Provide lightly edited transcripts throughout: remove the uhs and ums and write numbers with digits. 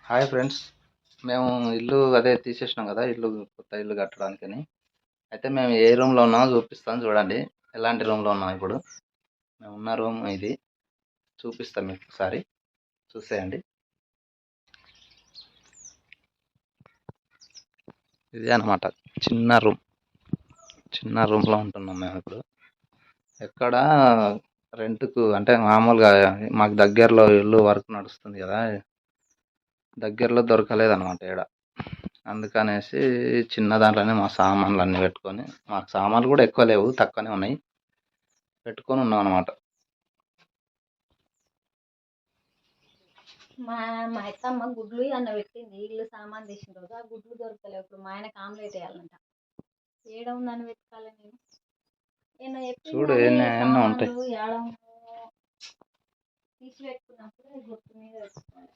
Hi friends. మేము ఇల్లు అదే తీసేసినాం కదా, ఇల్లు కొత్త ఇల్లు కట్టడానికని. అయితే మేము ఏ రూమ్లో ఉన్నామో చూపిస్తాను చూడండి. ఎలాంటి రూమ్లో ఉన్నాం ఇప్పుడు. మేము ఉన్న రూమ్ ఇది చూపిస్తాం మీకు ఒకసారి చూసేయండి. ఇది అనమాట చిన్న రూమ్లో ఉంటున్నాం మేము ఇప్పుడు. ఎక్కడ రెంట్కు అంటే మామూలుగా మాకు దగ్గరలో ఇల్లు వర్క్ నడుస్తుంది కదా, దగ్గరలో దొరకలేదన్నమాట ఈడ. అందుకనేసి చిన్న దాంట్లోనే మా సామాన్లు అన్నీ పెట్టుకొని, మాకు సామాన్లు కూడా ఎక్కువ లేవు, తక్కువనే ఉన్నాయి, పెట్టుకొని ఉన్నాం అనమాట. మా మా అత్తమ్మ గుడ్లు అన్న పెట్టింది. ఇల్లు సామాన్ తీసిన రోజు ఆ గుడ్లు దొరకలేవు. ఇప్పుడు మా ఆయనకు ఆమ్లెట్ వేయాలంట. ఏడ ఉందని వెతకాలి నేను. ఏమో చెప్పింది చూడు కానీ ఎన్నో ఉంటాయి. సామాన్లు ఏడ తీసి పెట్టుకున్నప్పుడు గుర్తు మీద పెట్టుకోవాలి.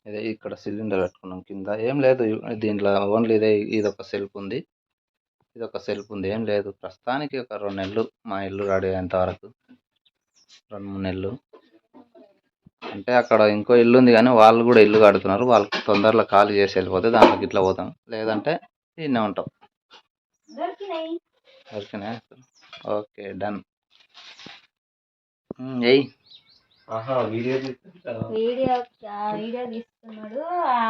ఇదే ఇక్కడ సిలిండర్ పెట్టుకున్నాం కింద. ఏం లేదు దీంట్లో, ఓన్లీ ఇదొక సెల్ఫ్ ఉంది, ఏం లేదు ప్రస్తుతానికి. ఒక 2 నెలలు మా ఇల్లు రెడీ అయ్యేంత వరకు, 2-3 నెలలు. అంటే అక్కడ ఇంకో ఇల్లు ఉంది కానీ వాళ్ళు కూడా ఇల్లు కడుతున్నారు. వాళ్ళు తొందరలో ఖాళీ చేసి వెళ్ళిపోతే దాంట్లోకి ఇట్లా పోతాం, లేదంటే ఇన్నే ఉంటాం. ఓకేనా? Okay, done. ఎయ్ వీడియో తీస్తున్నాడు.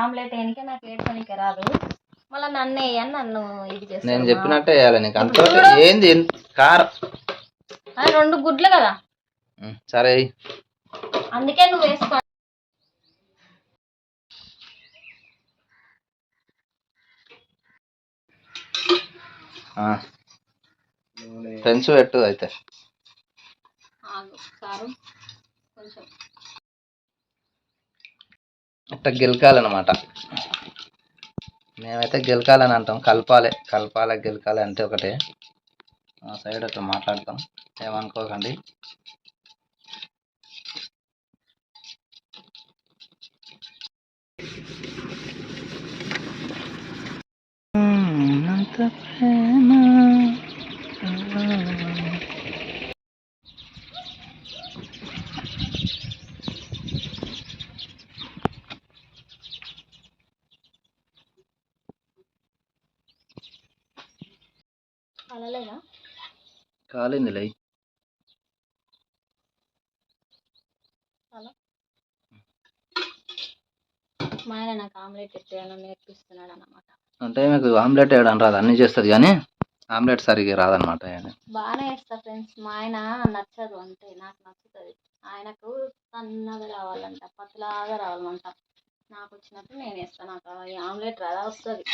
ఆమ్లెట్ వేయనికే నాకు ఏడ్చనికే రాదు. మళ్ళీ నన్ను వేయని నన్ను ఇది నేను చేస్తాడు. చెప్పినట్టే వేయాలి నీకు. అంత ఏంది కారం? 2 గుడ్లు కదా, సరే అందుకే నువ్వు వేసుకో. ఫ్రెండ్స్ పెట్టు అయితే. కొంచెం ఇట్లా గెలకాలన్నమాట. మేమైతే గెలకాలని అంటాం, కలపాలి గెలకాలి అంటే ఒకటే. ఆ సైడ్ అట్లా మాట్లాడతాం, ఏమనుకోకండి. కాలింది లై. మా ఆయన నాకు ఆమ్లెట్ ఎట్టేయాలని నేర్పిస్తున్నాడు అన్నమాట. అంటే మీకు ఆమ్లెట్ వేయడం రాదు, అన్నీ చేస్తుంది కానీ ఆమ్లెట్ సరిగ్గా రాదనమాట. బాగానే వేస్తా ఫ్రెండ్స్. మా ఆయన నచ్చదు, అంటే నాకు నచ్చుతుంది. ఆయనకు సన్నగా రావాలంట, పతలాగా రావాలంట. నాకు వచ్చినట్టు నేను వేస్తాను. నాకు ఆమ్లెట్ రాదా, వస్తుంది.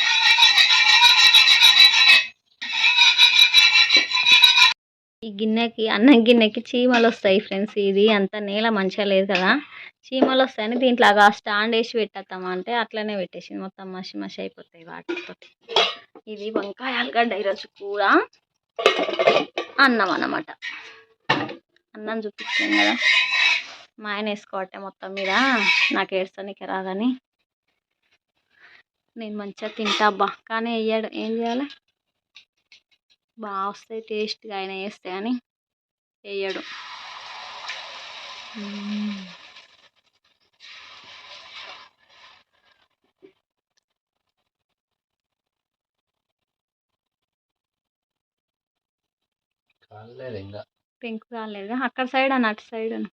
ఈ గిన్నెకి, అన్నం గిన్నెకి చీమలు వస్తాయి ఫ్రెండ్స్. ఇది అంత నేల మంచిగా లేదు కదా, చీమలు వస్తాయని దీంట్లో స్టాండ్ వేసి పెట్టేద్దామా అంటే అట్లనే పెట్టేసింది. మొత్తం మసి అయిపోతాయి వాటితో. ఇది వంకాయ ఆలుగడ్డ ఈరోజు కూర, అన్నం అన్నమాట. అన్నం చూపించాను కదా, మా ఆయన వేసుకోవట్టే మొత్తం మీద. నాకు ఏడ్చనీకి రాదని నేను మంచిగా తింటా అబ్బా, కానీ వేయడు. ఏం చేయాలి, బాగా వస్తాయి టేస్ట్గా ఆయన వేస్తే, కానీ వేయడు. పెంకు కాలేదు అక్కడ సైడ్ అని, అటు సైడ్ అని.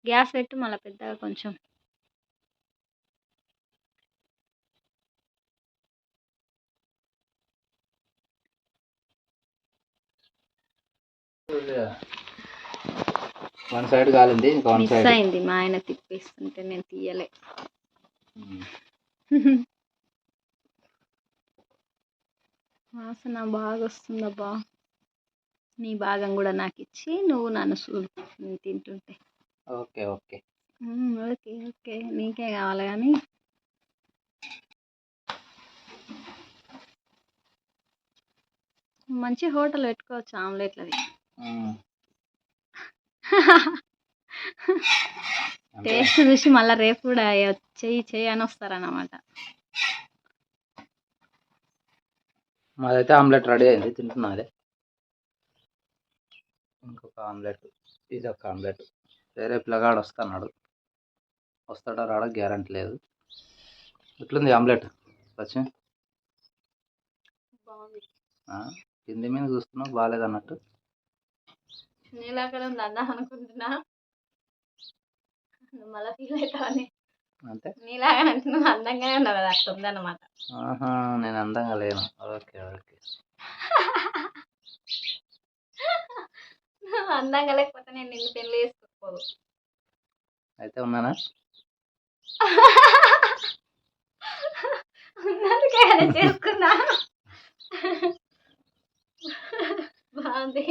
గ్యాస్ పెట్టు మళ్ళీ పెద్దగా కొంచెం. వన్ సైడ్ కాలింది, ఇంకా వన్ సైడ్ అయింది. మా ఆయన తిప్పేస్తుంటే నేను తీయలే. వాసన బాగా వస్తుందబ్బా. నీ భాగం కూడా నాకు ఇచ్చి నువ్వు నన్ను తింటుంటే. ఓకే ఓకే ఓకే ఓకే, నీకే కావాలి కానీ. మంచి హోటల్ పెట్టుకోవచ్చు ఆమ్లెట్లది. టేస్ట్ చూసి మళ్ళీ రేపు కూడా చెయ్యి అని వస్తారన్నమాట. మాదైతే ఆమ్లెట్ రెడీ అయింది, తింటున్నది. ఇంకొక ఆమ్లెట్, ఇది ఒక ఆమ్లెట్. వేరే పిల్లగాడు వస్తాడు, వస్తాడో రాడో గ్యారంటీ లేదు. ఎట్లుంది ఆమ్లెట్ లక్ష్మి? బాగుంది. కింది మీద చూస్తున్నావు బాగాలేదు అన్నట్టు. నీలాగా ఉంది అన్నా అనుకుంటున్నా, నువ్వు మళ్ళీ ఫీల్ అవుతావని. అంటే నీలాగా అంటే నువ్వు అందంగానే ఉన్నావు కదా, అట్లా ఉందన్నమాట. ఆహా, నేను అందంగా లేను. Okay okay. నువ్వు అందంగా లేకపోతే నేను నిన్ను పెళ్లి చేసుకోకపోదు. అయితే ఉన్నానా? ఉన్నందుకే చేసుకున్నా. బాగుంది.